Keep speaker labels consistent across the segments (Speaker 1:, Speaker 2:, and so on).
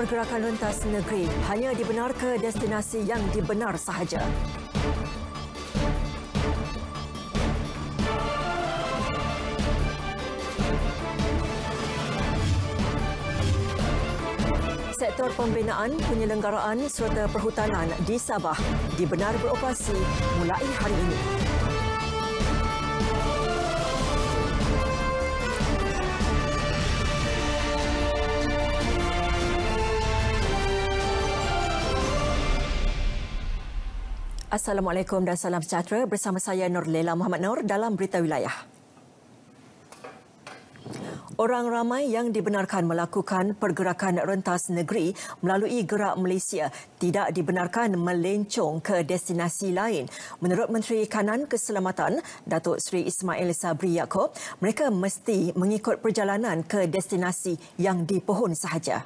Speaker 1: pergerakan rentas negeri hanya dibenar ke destinasi yang dibenar sahaja. Sektor pembinaan, penyelenggaraan serta perhutanan di Sabah dibenar beroperasi mulai hari ini. Assalamualaikum dan salam sejahtera, bersama saya Nur Lela Muhammad Nur dalam Berita Wilayah. Orang ramai yang dibenarkan melakukan pergerakan rentas negeri melalui Gerak Malaysia tidak dibenarkan melencong ke destinasi lain. Menurut Menteri Kanan Keselamatan, Datuk Seri Ismail Sabri Yaakob, mereka mesti mengikut perjalanan ke destinasi yang dipohon sahaja.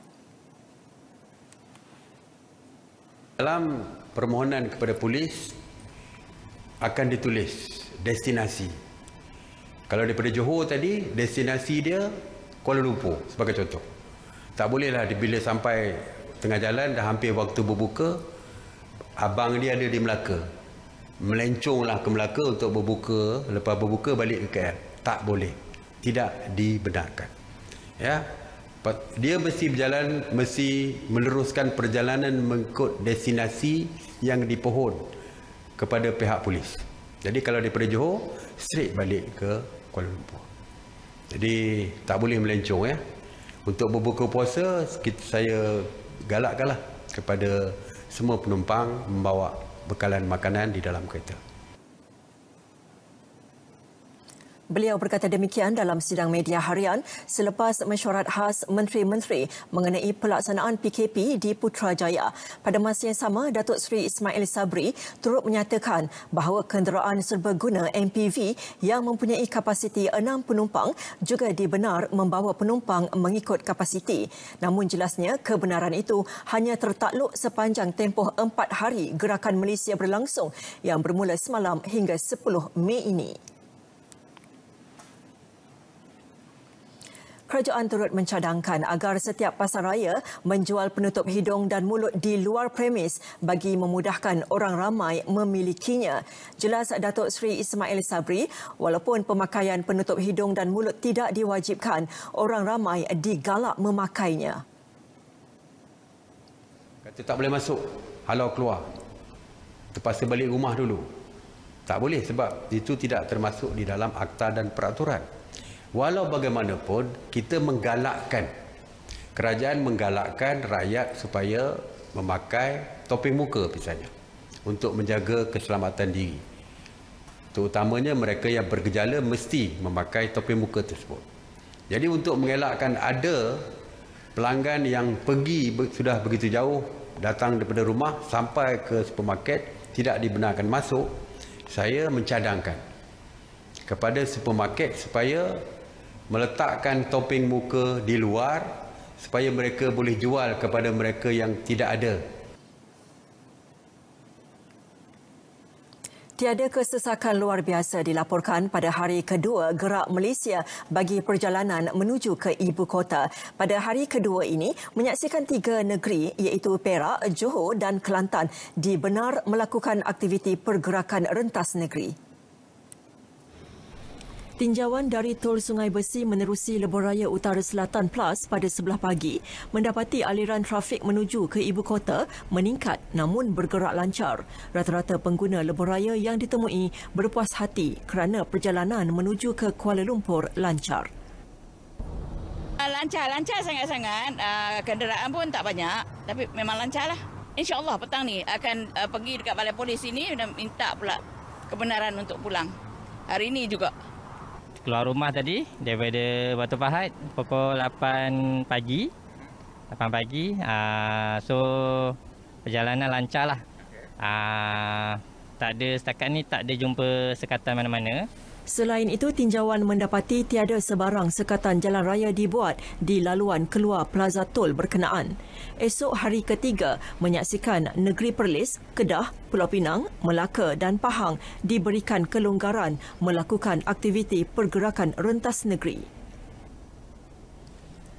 Speaker 2: Dalam permohonan kepada polis akan ditulis destinasi. Kalau daripada Johor tadi, destinasi dia Kuala Lumpur sebagai contoh. Tak bolehlah bila sampai tengah jalan dah hampir waktu berbuka, abang dia ada di Melaka. Melenconglah ke Melaka untuk berbuka, lepas berbuka balik ke KL. Tak boleh. Tidak dibenarkan. Ya. Dia mesti berjalan, mesti meneruskan perjalanan mengikut destinasi yang dipohon kepada pihak polis. Jadi kalau daripada Johor, straight balik ke Kuala Lumpur. Jadi tak boleh melencong ya. Untuk berbuka puasa, saya galakkanlah kepada semua penumpang membawa bekalan makanan di dalam kereta.
Speaker 1: Beliau berkata demikian dalam sidang media harian selepas mesyuarat khas menteri-menteri mengenai pelaksanaan PKP di Putrajaya. Pada masa yang sama, Datuk Seri Ismail Sabri turut menyatakan bahawa kenderaan serbaguna MPV yang mempunyai kapasiti 6 penumpang juga dibenar membawa penumpang mengikut kapasiti. Namun jelasnya kebenaran itu hanya tertakluk sepanjang tempoh 4 hari Gerakan Malaysia berlangsung yang bermula semalam hingga 10 Mei ini. Kerajaan turut mencadangkan agar setiap pasaraya menjual penutup hidung dan mulut di luar premis bagi memudahkan orang ramai memilikinya. Jelas Datuk Seri Ismail Sabri, walaupun pemakaian penutup hidung dan mulut tidak diwajibkan, orang ramai digalak memakainya.
Speaker 2: Kata tak boleh masuk, halau keluar. Terpaksa balik rumah dulu. Tak boleh sebab itu tidak termasuk di dalam akta dan peraturan. Walau bagaimanapun, kita menggalakkan, kerajaan menggalakkan rakyat supaya memakai topeng muka misalnya untuk menjaga keselamatan diri. Terutamanya mereka yang bergejala mesti memakai topeng muka tersebut. Jadi untuk mengelakkan ada pelanggan yang pergi sudah begitu jauh, datang daripada rumah sampai ke supermarket, tidak dibenarkan masuk, saya mencadangkan kepada supermarket supaya meletakkan topeng muka di luar supaya mereka boleh jual kepada mereka yang tidak ada.
Speaker 1: Tiada kesesakan luar biasa dilaporkan pada hari kedua Gerak Malaysia bagi perjalanan menuju ke ibu kota. Pada hari kedua ini, menyaksikan 3 negeri iaitu Perak, Johor dan Kelantan dibenar melakukan aktiviti pergerakan rentas negeri. Tinjauan dari Tol Sungai Besi menerusi Lebuhraya Utara Selatan Plus pada sebelah pagi mendapati aliran trafik menuju ke ibu kota meningkat namun bergerak lancar. Rata-rata pengguna lebuhraya yang ditemui berpuas hati kerana perjalanan menuju ke Kuala Lumpur lancar.
Speaker 3: Lancar sangat-sangat. Kenderaan pun tak banyak tapi memang lancarlah. InsyaAllah petang ni akan pergi dekat balai polis ini dan minta pula kebenaran untuk pulang. Hari ini juga.
Speaker 4: Keluar rumah tadi daripada Batu Pahat pukul 8 pagi. So perjalanan lancar lah. Tak ada setakat ni tak ada jumpa sekatan mana-mana.
Speaker 1: Selain itu, tinjauan mendapati tiada sebarang sekatan jalan raya dibuat di laluan keluar Plaza Tol berkenaan. Esok hari ketiga, menyaksikan Negeri Perlis, Kedah, Pulau Pinang, Melaka dan Pahang diberikan kelonggaran melakukan aktiviti pergerakan rentas negeri.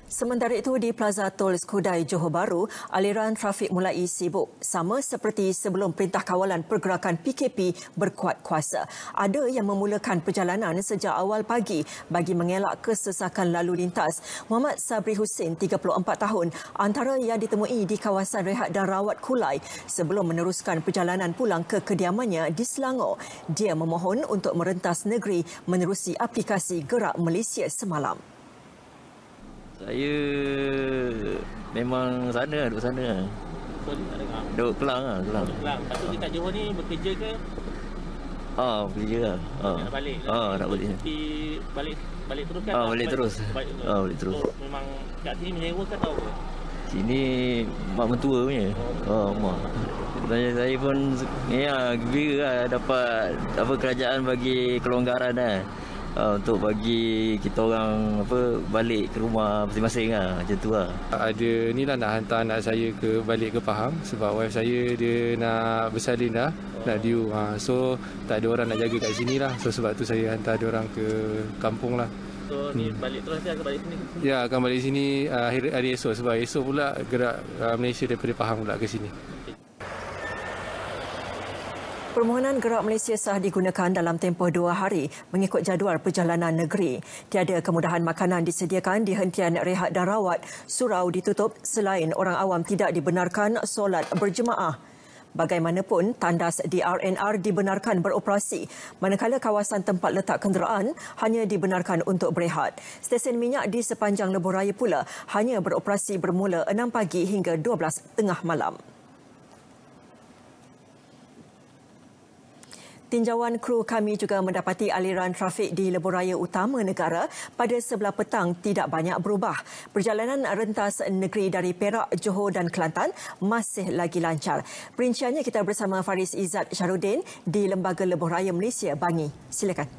Speaker 1: Sementara itu, di Plaza Tol Skudai, Johor Bahru, aliran trafik mulai sibuk. Sama seperti sebelum Perintah Kawalan Pergerakan PKP berkuat kuasa. Ada yang memulakan perjalanan sejak awal pagi bagi mengelak kesesakan lalu lintas. Muhammad Sabri Hussein, 34 tahun, antara yang ditemui di kawasan rehat dan rawat Kulai sebelum meneruskan perjalanan pulang ke kediamannya di Selangor. Dia memohon untuk merentas negeri menerusi aplikasi Gerak Malaysia semalam.
Speaker 5: Saya memang duduk sana. Duduk Kelang lah. Kelang.
Speaker 6: Lepas tu dekat Johor ni bekerja ke?
Speaker 5: Bekerja lah.
Speaker 6: Nak balik?
Speaker 5: Nak balik.
Speaker 6: Balik terus kan?
Speaker 5: Balik terus. Balik terus.
Speaker 6: So, memang kat sini menyewa ke atau apa?
Speaker 5: Sini mak mentua punya. Mak. Saya pun gembira lah dapat kerajaan bagi kelonggaran lah. Untuk bagi kita orang balik ke rumah masing-masing lah, macam tu lah.
Speaker 7: Ada ni lah nak hantar anak saya balik ke Pahang sebab wife saya dia nak bersalin dah, nak due. So tak ada orang nak jaga kat sini lah. So sebab tu saya hantar dia orang ke kampung lah.
Speaker 6: So ni balik terus dia akan balik sini?
Speaker 7: Ya, akan balik sini hari esok sebab esok pula gerak Malaysia daripada Pahang pula ke sini.
Speaker 1: Permohonan Gerak Malaysia sah digunakan dalam tempoh 2 hari mengikut jadual perjalanan negeri. Tiada kemudahan makanan disediakan di hentian rehat dan rawat. Surau ditutup selain orang awam tidak dibenarkan solat berjemaah. Bagaimanapun, tandas di RNR dibenarkan beroperasi, manakala kawasan tempat letak kenderaan hanya dibenarkan untuk berehat. Stesen minyak di sepanjang lebuh raya pula hanya beroperasi bermula 6 pagi hingga 12 tengah malam. Tinjauan kru kami juga mendapati aliran trafik di lebuh raya utama negara pada sebelah petang tidak banyak berubah. Perjalanan rentas negeri dari Perak, Johor dan Kelantan masih lagi lancar. Perinciannya kita bersama Faris Izzat Syarudin di Lembaga Lebuh Raya Malaysia, Bangi. Silakan.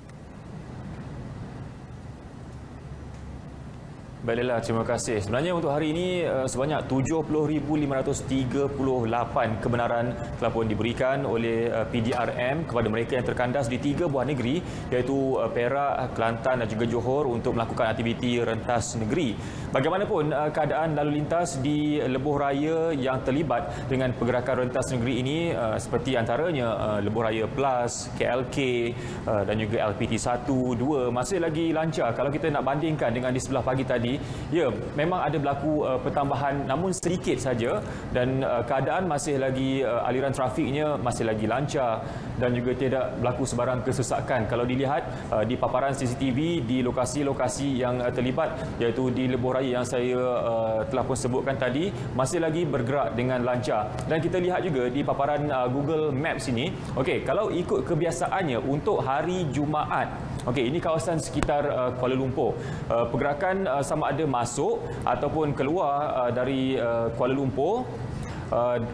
Speaker 8: Baiklah, terima kasih. Sebenarnya untuk hari ini sebanyak 70,538 kebenaran telah pun diberikan oleh PDRM kepada mereka yang terkandas di 3 buah negeri iaitu Perak, Kelantan dan juga Johor untuk melakukan aktiviti rentas negeri. Bagaimanapun keadaan lalu lintas di lebuh raya yang terlibat dengan pergerakan rentas negeri ini seperti antaranya lebuh raya Plus, KLK dan juga LPT 1, 2 masih lagi lancar kalau kita nak bandingkan dengan di sebelah pagi tadi. Ya, memang ada berlaku pertambahan namun sedikit saja dan keadaan masih lagi aliran trafiknya masih lagi lancar dan juga tidak berlaku sebarang kesesakan. Kalau dilihat di paparan CCTV di lokasi-lokasi yang terlibat iaitu di lebuh raya yang saya telah pun sebutkan tadi masih lagi bergerak dengan lancar. Dan kita lihat juga di paparan Google Maps ini, okey, kalau ikut kebiasaannya untuk hari Jumaat, okey, ini kawasan sekitar Kuala Lumpur. Pergerakan sama ada masuk ataupun keluar dari Kuala Lumpur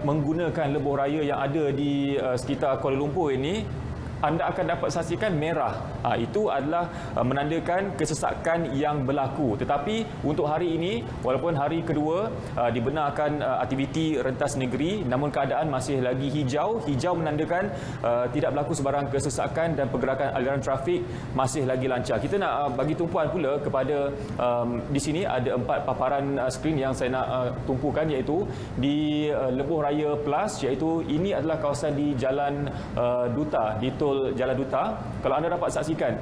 Speaker 8: menggunakan lebuh raya yang ada di sekitar Kuala Lumpur ini, anda akan dapat saksikan merah. Itu adalah menandakan kesesakan yang berlaku. Tetapi untuk hari ini, walaupun hari kedua dibenarkan aktiviti rentas negeri, namun keadaan masih lagi hijau. Hijau menandakan tidak berlaku sebarang kesesakan dan pergerakan aliran trafik masih lagi lancar. Kita nak bagi tumpuan pula kepada di sini ada 4 paparan skrin yang saya nak tumpukan iaitu di lebuh raya Plus, iaitu ini adalah kawasan di Jalan Duta, di Tol Jalan Duta. Kalau anda dapat saksikan,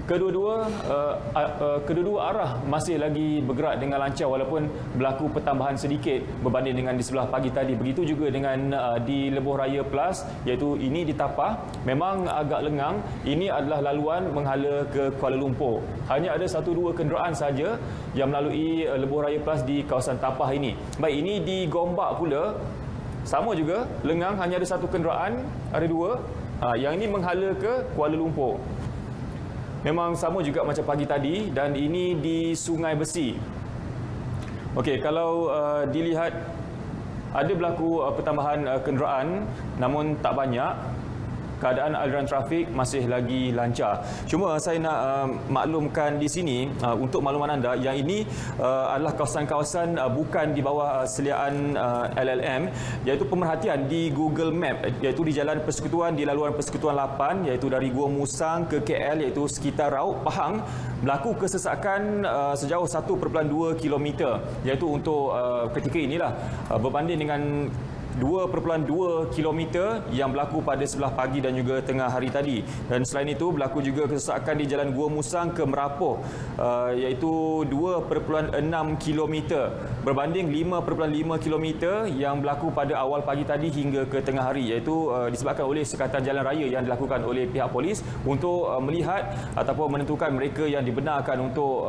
Speaker 8: kedua-dua arah masih lagi bergerak dengan lancar walaupun berlaku pertambahan sedikit berbanding dengan di sebelah pagi tadi. Begitu juga dengan di lebuh raya Plus, iaitu ini di Tapah, memang agak lengang. Ini adalah laluan menghala ke Kuala Lumpur. Hanya ada 1-2 kenderaan saja yang melalui lebuh raya Plus di kawasan Tapah ini. Baik, ini di Gombak pula sama juga lengang, hanya ada 1 kenderaan, ada 2. Yang ini menghala ke Kuala Lumpur. Memang sama juga macam pagi tadi dan ini di Sungai Besi. Okey, kalau dilihat ada berlaku pertambahan kenderaan namun tak banyak. keadaan aliran trafik masih lagi lancar. Cuma saya nak maklumkan di sini untuk makluman anda yang ini adalah kawasan-kawasan bukan di bawah seliaan LLM, iaitu pemerhatian di Google Map, iaitu di Jalan Persekutuan, di laluan Persekutuan 8, iaitu dari Gua Musang ke KL, iaitu sekitar Raub, Pahang, berlaku kesesakan sejauh 1.2 km, iaitu untuk ketika inilah berbanding dengan 2.2 km yang berlaku pada sebelah pagi dan juga tengah hari tadi. Dan selain itu berlaku juga kesesakan di Jalan Gua Musang ke Merapoh, iaitu 2.6 km berbanding 5.5 km yang berlaku pada awal pagi tadi hingga ke tengah hari, iaitu disebabkan oleh sekatan jalan raya yang dilakukan oleh pihak polis untuk melihat ataupun menentukan mereka yang dibenarkan untuk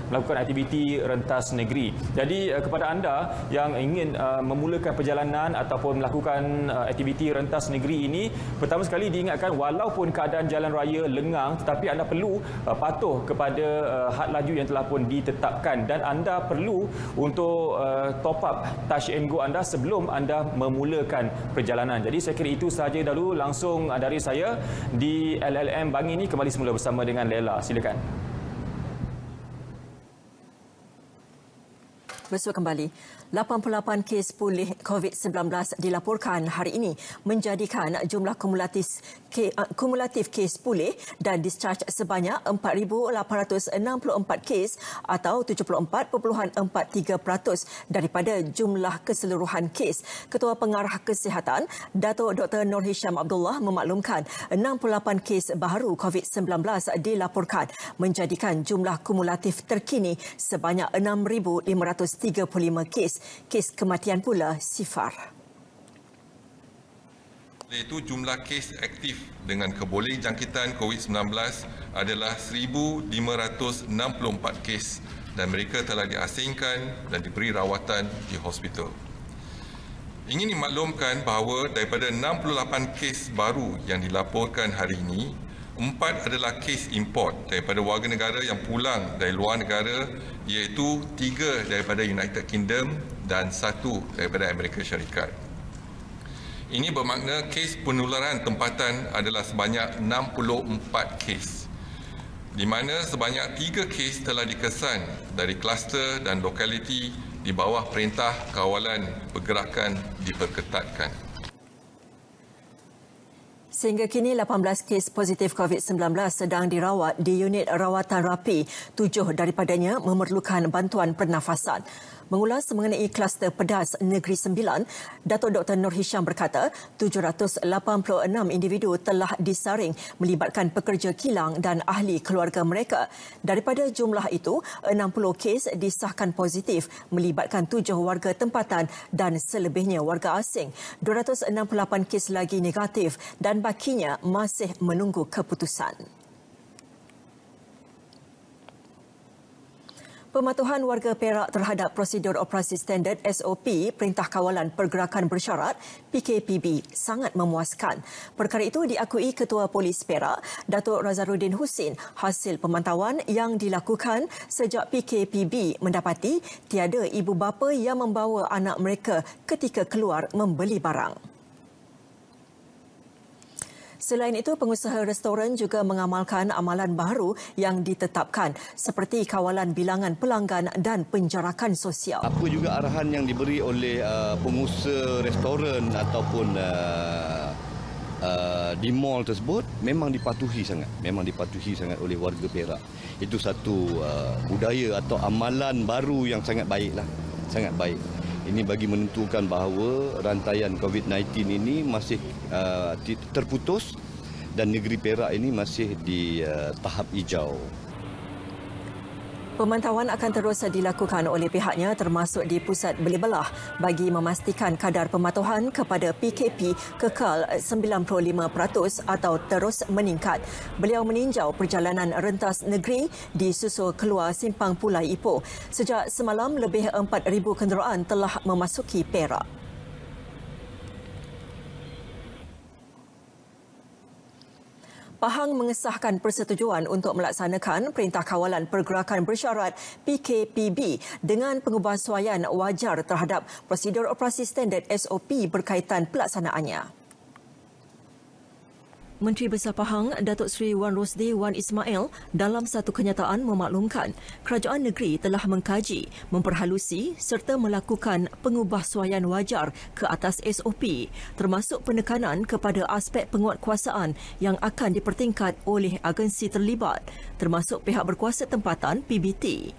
Speaker 8: melakukan aktiviti rentas negeri. Jadi kepada anda yang ingin memulakan perjalanan ataupun melakukan aktiviti rentas negeri ini, pertama sekali diingatkan walaupun keadaan jalan raya lengang, tetapi anda perlu patuh kepada had laju yang telah pun ditetapkan, dan anda perlu untuk top up touch and go anda sebelum anda memulakan perjalanan. Jadi saya kira itu sahaja dahulu langsung dari saya di LLM Bangi ini. Kembali semula bersama dengan Lela. Silakan.
Speaker 1: Bersua kembali. 88 kes pulih COVID-19 dilaporkan hari ini, menjadikan jumlah kumulatif kes pulih dan discharge sebanyak 4,864 kes atau 74.43% daripada jumlah keseluruhan kes. Ketua Pengarah Kesihatan, Datuk Dr. Nur Hisham Abdullah memaklumkan 68 kes baharu COVID-19 dilaporkan, menjadikan jumlah kumulatif terkini sebanyak 6,535 kes. Kes kematian pula sifar.
Speaker 9: Iaitu jumlah kes aktif dengan keboleh jangkitan COVID-19 adalah 1,564 kes dan mereka telah diasingkan dan diberi rawatan di hospital. Ingin dimaklumkan bahawa daripada 68 kes baru yang dilaporkan hari ini, 4 adalah kes import daripada warga negara yang pulang dari luar negara, iaitu 3 daripada United Kingdom dan 1 daripada Amerika Syarikat. Ini bermakna kes penularan tempatan adalah sebanyak 64 kes, di mana sebanyak 3 kes telah dikesan dari kluster dan lokaliti di bawah Perintah Kawalan Pergerakan diperketatkan.
Speaker 1: Sehingga kini 18 kes positif COVID-19 sedang dirawat di unit rawatan rapi. 7 daripadanya memerlukan bantuan pernafasan. Mengulas mengenai kluster pedas Negeri Sembilan, Datuk Dr. Nur Hisham berkata 786 individu telah disaring melibatkan pekerja kilang dan ahli keluarga mereka. Daripada jumlah itu, 60 kes disahkan positif melibatkan 7 warga tempatan dan selebihnya warga asing. 268 kes lagi negatif dan bakinya masih menunggu keputusan. Pematuhan warga Perak terhadap prosedur operasi standard SOP Perintah Kawalan Pergerakan Bersyarat PKPB sangat memuaskan. Perkara itu diakui Ketua Polis Perak, Datuk Razarudin Husin, hasil pemantauan yang dilakukan sejak PKPB mendapati tiada ibu bapa yang membawa anak mereka ketika keluar membeli barang. Selain itu, pengusaha restoran juga mengamalkan amalan baru yang ditetapkan seperti kawalan bilangan pelanggan dan penjarakan sosial.
Speaker 10: Apa juga arahan yang diberi oleh pengusaha restoran ataupun di mall tersebut memang dipatuhi sangat oleh warga Perak. Itu satu budaya atau amalan baru yang sangat baiklah, sangat baik. Ini bagi menentukan bahawa rantaian COVID-19 ini masih terputus dan negeri Perak ini masih di tahap hijau.
Speaker 1: Pemantauan akan terus dilakukan oleh pihaknya termasuk di pusat beli belah bagi memastikan kadar pematuhan kepada PKP kekal 95% atau terus meningkat. Beliau meninjau perjalanan rentas negeri di susul keluar simpang Pulai Ipoh. Sejak semalam, lebih 4,000 kenderaan telah memasuki Perak. Pahang mengesahkan persetujuan untuk melaksanakan Perintah Kawalan Pergerakan Bersyarat PKPB dengan pengubahsuaian wajar terhadap prosedur operasi standard SOP berkaitan pelaksanaannya. Menteri Besar Pahang Datuk Seri Wan Rosdi Wan Ismail dalam satu kenyataan memaklumkan kerajaan negeri telah mengkaji, memperhalusi serta melakukan pengubahsuaian wajar ke atas SOP termasuk penekanan kepada aspek penguatkuasaan yang akan dipertingkat oleh agensi terlibat termasuk pihak berkuasa tempatan PBT.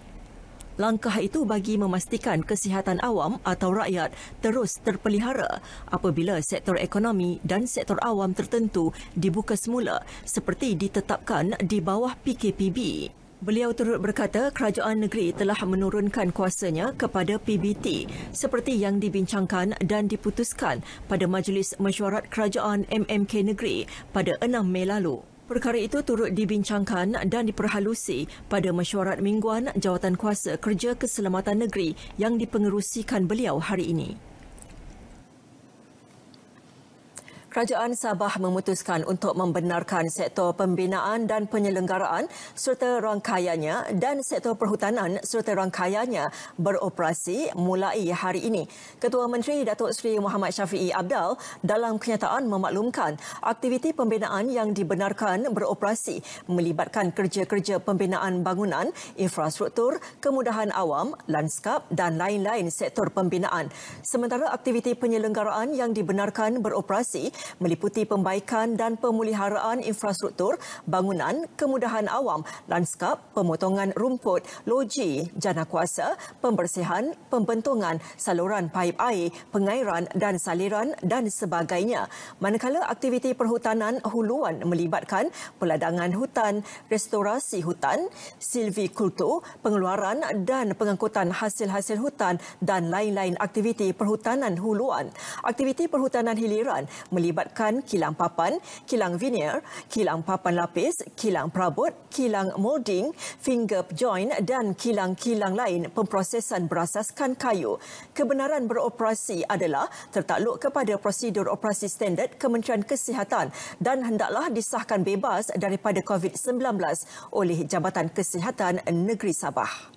Speaker 1: Langkah itu bagi memastikan kesihatan awam atau rakyat terus terpelihara apabila sektor ekonomi dan sektor awam tertentu dibuka semula seperti ditetapkan di bawah PKPB. Beliau turut berkata kerajaan negeri telah menurunkan kuasanya kepada PBT seperti yang dibincangkan dan diputuskan pada Majlis Mesyuarat Kerajaan MMK Negeri pada 6 Mei lalu. Perkara itu turut dibincangkan dan diperhalusi pada mesyuarat mingguan Jawatankuasa Kerja Keselamatan Negeri yang dipengerusikan beliau hari ini. Kerajaan Sabah memutuskan untuk membenarkan sektor pembinaan dan penyelenggaraan serta rangkaiannya dan sektor perhutanan serta rangkaiannya beroperasi mulai hari ini. Ketua Menteri Datuk Seri Muhammad Syafiee Apdal dalam kenyataan memaklumkan aktiviti pembinaan yang dibenarkan beroperasi melibatkan kerja-kerja pembinaan bangunan, infrastruktur, kemudahan awam, lanskap dan lain-lain sektor pembinaan. Sementara aktiviti penyelenggaraan yang dibenarkan beroperasi meliputi pembaikan dan pemeliharaan infrastruktur, bangunan, kemudahan awam, lanskap, pemotongan rumput, loji, jana kuasa, pembersihan, pembentungan, saluran paip air, pengairan dan saliran dan sebagainya. Manakala aktiviti perhutanan huluan melibatkan peladangan hutan, restorasi hutan, silvikultur, pengeluaran dan pengangkutan hasil-hasil hutan dan lain-lain aktiviti perhutanan huluan. Aktiviti perhutanan hiliran melibatkan kilang papan, kilang veneer, kilang papan lapis, kilang perabot, kilang molding, finger joint dan kilang-kilang lain pemprosesan berasaskan kayu. Kebenaran beroperasi adalah tertakluk kepada prosedur operasi standard Kementerian Kesihatan dan hendaklah disahkan bebas daripada COVID-19 oleh Jabatan Kesihatan Negeri Sabah.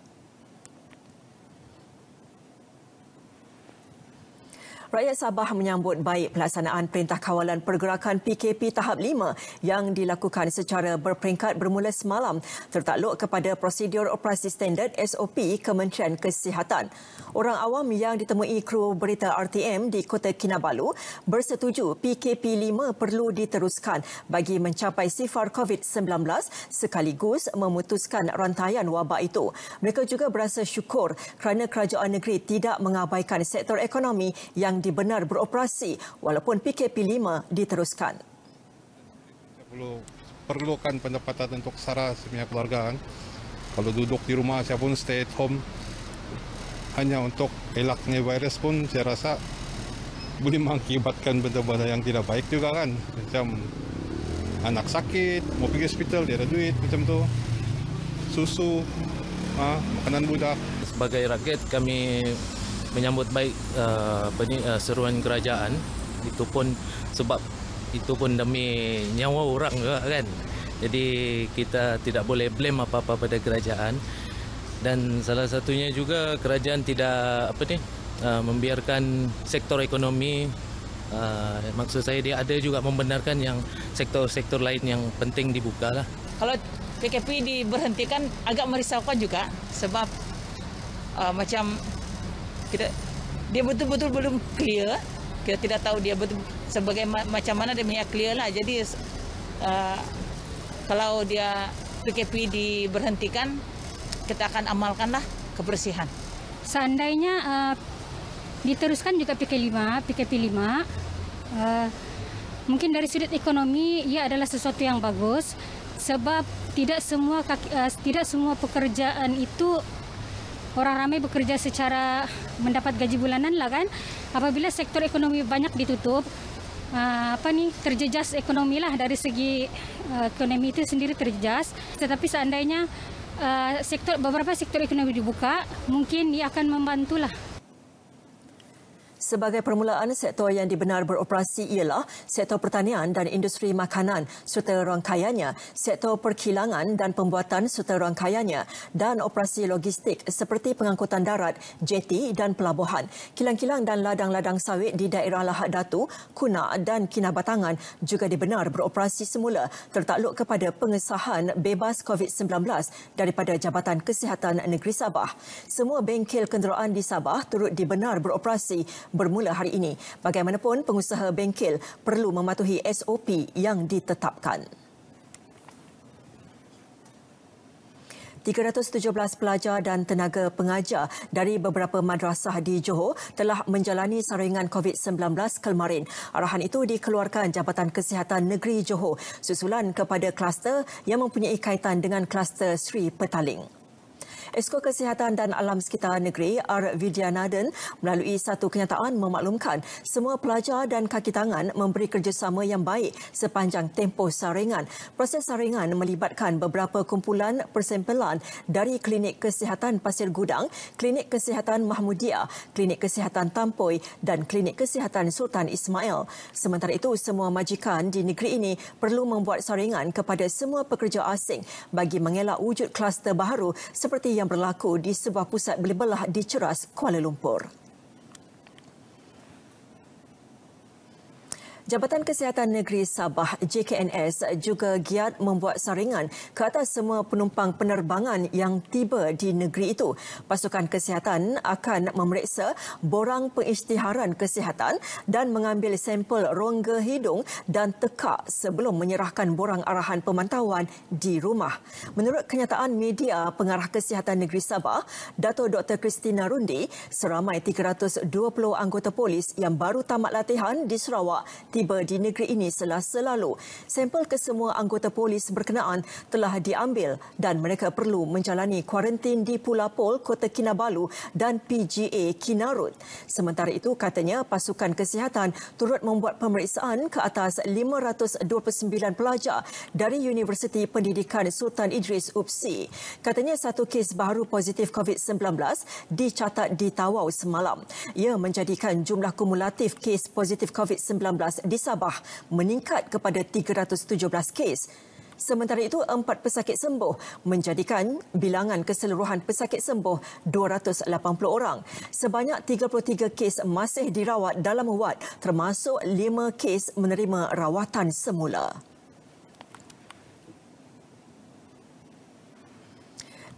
Speaker 1: Rakyat Sabah menyambut baik pelaksanaan Perintah Kawalan Pergerakan PKP Tahap 5 yang dilakukan secara berperingkat bermula semalam tertakluk kepada prosedur operasi standard SOP Kementerian Kesihatan. Orang awam yang ditemui kru berita RTM di Kota Kinabalu bersetuju PKP 5 perlu diteruskan bagi mencapai sifar COVID-19 sekaligus memutuskan rantaian wabak itu. Mereka juga berasa syukur kerana kerajaan negeri tidak mengabaikan sektor ekonomi yang dibenar beroperasi walaupun PKP 5 diteruskan.
Speaker 11: Perlukan pendapatan untuk sara semua keluarga kan. Kalau duduk di rumah saya pun stay at home hanya untuk elaknya virus pun saya rasa boleh mengakibatkan benda-benda yang tidak baik juga kan. Macam anak sakit, mau pergi hospital dia ada duit macam tu. Susu, makanan budak.
Speaker 6: Sebagai rakyat kami menyambut baik seruan kerajaan, itu pun sebab itu pun demi nyawa orang juga kan. Jadi kita tidak boleh blame apa-apa pada kerajaan, dan salah satunya juga kerajaan tidak membiarkan sektor ekonomi, maksud saya dia ada juga membenarkan yang sektor-sektor lain yang penting dibuka lah.
Speaker 3: Kalau PKP diberhentikan agak merisaukan juga sebab macam dia betul-betul belum clear. Kita tidak tahu dia betul sebagai macam mana dia punya clear lah. Jadi kalau dia PKP diberhentikan, kita akan amalkanlah kebersihan.
Speaker 12: Seandainya diteruskan juga PKP 5, mungkin dari sudut ekonomi ia adalah sesuatu yang bagus sebab tidak semua pekerjaan itu orang ramai bekerja secara mendapat gaji bulanan lah kan. Apabila sektor ekonomi banyak ditutup, terjejas ekonomi lah, dari segi ekonomi itu sendiri terjejas. Tetapi seandainya beberapa sektor ekonomi dibuka, mungkin ia akan membantulah.
Speaker 1: Sebagai permulaan, sektor yang dibenar beroperasi ialah sektor pertanian dan industri makanan serta rangkaiannya, sektor perkilangan dan pembuatan serta rangkaiannya dan operasi logistik seperti pengangkutan darat, jeti dan pelabuhan. Kilang-kilang dan ladang-ladang sawit di daerah Lahad Datu, Kuna dan Kinabatangan juga dibenar beroperasi semula tertakluk kepada pengesahan bebas COVID-19 daripada Jabatan Kesihatan Negeri Sabah. Semua bengkel kenderaan di Sabah turut dibenar beroperasi bermula hari ini. Bagaimanapun, pengusaha bengkel perlu mematuhi SOP yang ditetapkan. 317 pelajar dan tenaga pengajar dari beberapa madrasah di Johor telah menjalani saringan COVID-19 kemarin. Arahan itu dikeluarkan Jabatan Kesihatan Negeri Johor susulan kepada kluster yang mempunyai kaitan dengan kluster Sri Petaling. Esko Kesihatan dan Alam Sekitar Negeri R. Vidyanathan melalui satu kenyataan memaklumkan semua pelajar dan kaki tangan memberi kerjasama yang baik sepanjang tempoh saringan. Proses saringan melibatkan beberapa kumpulan persempelan dari Klinik Kesihatan Pasir Gudang, Klinik Kesihatan Mahmudiah, Klinik Kesihatan Tampoi dan Klinik Kesihatan Sultan Ismail. Sementara itu, semua majikan di negeri ini perlu membuat saringan kepada semua pekerja asing bagi mengelak wujud kluster baharu seperti yang berlaku di sebuah pusat beli belah di Ceras, Kuala Lumpur. Jabatan Kesihatan Negeri Sabah JKNS juga giat membuat saringan ke atas semua penumpang penerbangan yang tiba di negeri itu. Pasukan kesihatan akan memeriksa borang pengisytiharan kesihatan dan mengambil sampel rongga hidung dan tekak sebelum menyerahkan borang arahan pemantauan di rumah. Menurut kenyataan media Pengarah Kesihatan Negeri Sabah, Dato' Dr. Christina Rundi, seramai 320 anggota polis yang baru tamat latihan di Sarawak tiba di negeri ini Selasa lalu. Sampel kesemua anggota polis berkenaan telah diambil dan mereka perlu menjalani kuarantin di Pulapol, Kota Kinabalu dan PGA Kinarut. Sementara itu, katanya pasukan kesihatan turut membuat pemeriksaan ke atas 529 pelajar dari Universiti Pendidikan Sultan Idris UPSI. Katanya satu kes baru positif COVID-19 dicatat di Tawau semalam. Ia menjadikan jumlah kumulatif kes positif COVID-19 di Sabah meningkat kepada 317 kes. Sementara itu, 4 pesakit sembuh menjadikan bilangan keseluruhan pesakit sembuh 280 orang. Sebanyak 33 kes masih dirawat dalam wad, termasuk 5 kes menerima rawatan semula.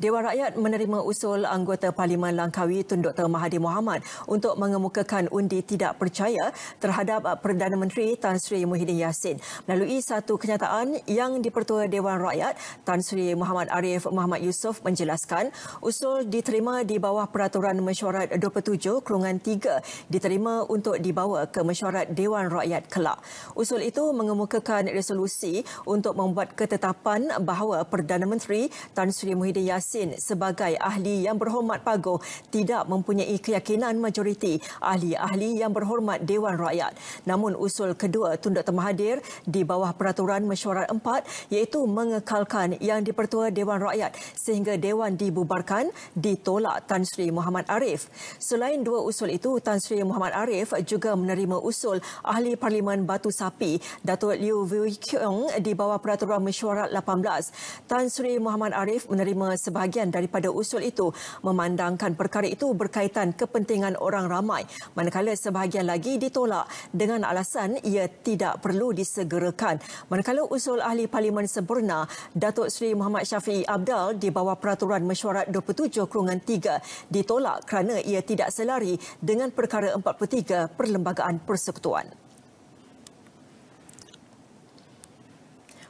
Speaker 1: Dewan Rakyat menerima usul anggota Parlimen Langkawi Tun Dr. Mahathir Mohamad untuk mengemukakan undi tidak percaya terhadap Perdana Menteri Tan Sri Muhyiddin Yassin. Melalui satu kenyataan yang di-Pertua Dewan Rakyat, Tan Sri Muhammad Arif Muhammad Yusof menjelaskan usul diterima di bawah Peraturan Mesyuarat 27/3 diterima untuk dibawa ke Mesyuarat Dewan Rakyat kelak. Usul itu mengemukakan resolusi untuk membuat ketetapan bahawa Perdana Menteri Tan Sri Muhyiddin Yassin sebagai ahli yang berhormat paguh tidak mempunyai keyakinan majoriti ahli-ahli yang berhormat Dewan Rakyat. Namun usul kedua Tun Dr. Mahathir di bawah Peraturan Mesyuarat 4 iaitu mengekalkan yang di-Pertua Dewan Rakyat sehingga Dewan dibubarkan ditolak Tan Sri Muhammad Arif. Selain dua usul itu, Tan Sri Muhammad Arif juga menerima usul Ahli Parlimen Batu Sapi Datuk Liew Wee Keong di bawah Peraturan Mesyuarat 18. Tan Sri Muhammad Arif menerima sebahagian daripada usul itu memandangkan perkara itu berkaitan kepentingan orang ramai, manakala sebahagian lagi ditolak dengan alasan ia tidak perlu disegerakan. Manakala usul Ahli Parlimen Sempurna Datuk Seri Muhammad Syafiee Abdal di bawah Peraturan Mesyuarat 27/3 ditolak kerana ia tidak selari dengan perkara 43 Perlembagaan Persekutuan.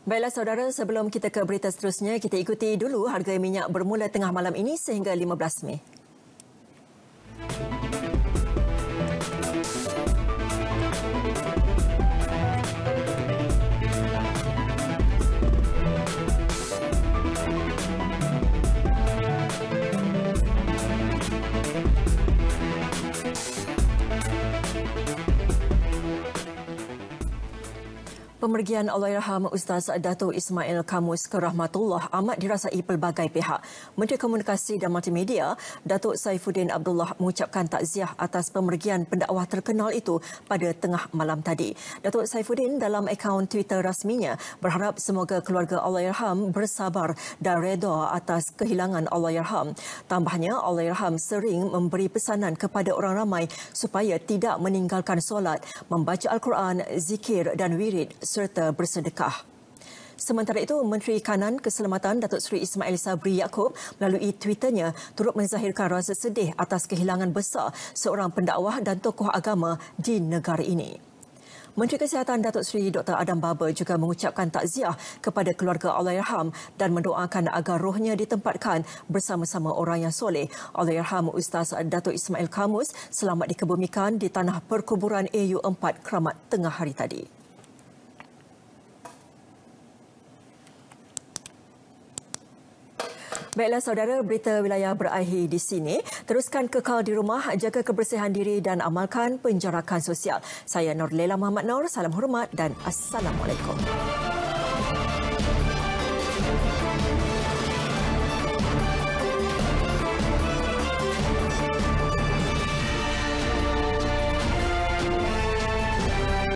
Speaker 1: Baiklah saudara, sebelum kita ke berita seterusnya, kita ikuti dulu harga minyak bermula tengah malam ini sehingga 15 Mei. Pemergian Allahyarham Ustaz Dato' Ismail Kamus ke rahmatullah amat dirasai pelbagai pihak. Menteri Komunikasi dan Multimedia, Datuk Saifuddin Abdullah mengucapkan takziah atas pemergian pendakwah terkenal itu pada tengah malam tadi. Datuk Saifuddin dalam akaun Twitter rasminya berharap semoga keluarga Allahyarham bersabar dan reda atas kehilangan Allahyarham. Tambahnya, Allahyarham sering memberi pesanan kepada orang ramai supaya tidak meninggalkan solat, membaca Al-Quran, zikir dan wirid serta bersedekah. Sementara itu, Menteri Kanan Keselamatan Datuk Seri Ismail Sabri Yaakob melalui Twitternya turut menzahirkan rasa sedih atas kehilangan besar seorang pendakwah dan tokoh agama di negara ini. Menteri Kesihatan Datuk Seri Dr. Adam Baba juga mengucapkan takziah kepada keluarga Allahyarham dan mendoakan agar rohnya ditempatkan bersama-sama orang yang soleh. Allahyarham Ustaz Dato' Ismail Kamus selamat dikebumikan di tanah perkuburan AU4 Kramat tengah hari tadi. Baiklah saudara, berita wilayah berakhir di sini. Teruskan kekal di rumah, jaga kebersihan diri dan amalkan penjarakan sosial. Saya Nurlela Muhammad Nur, salam hormat dan Assalamualaikum.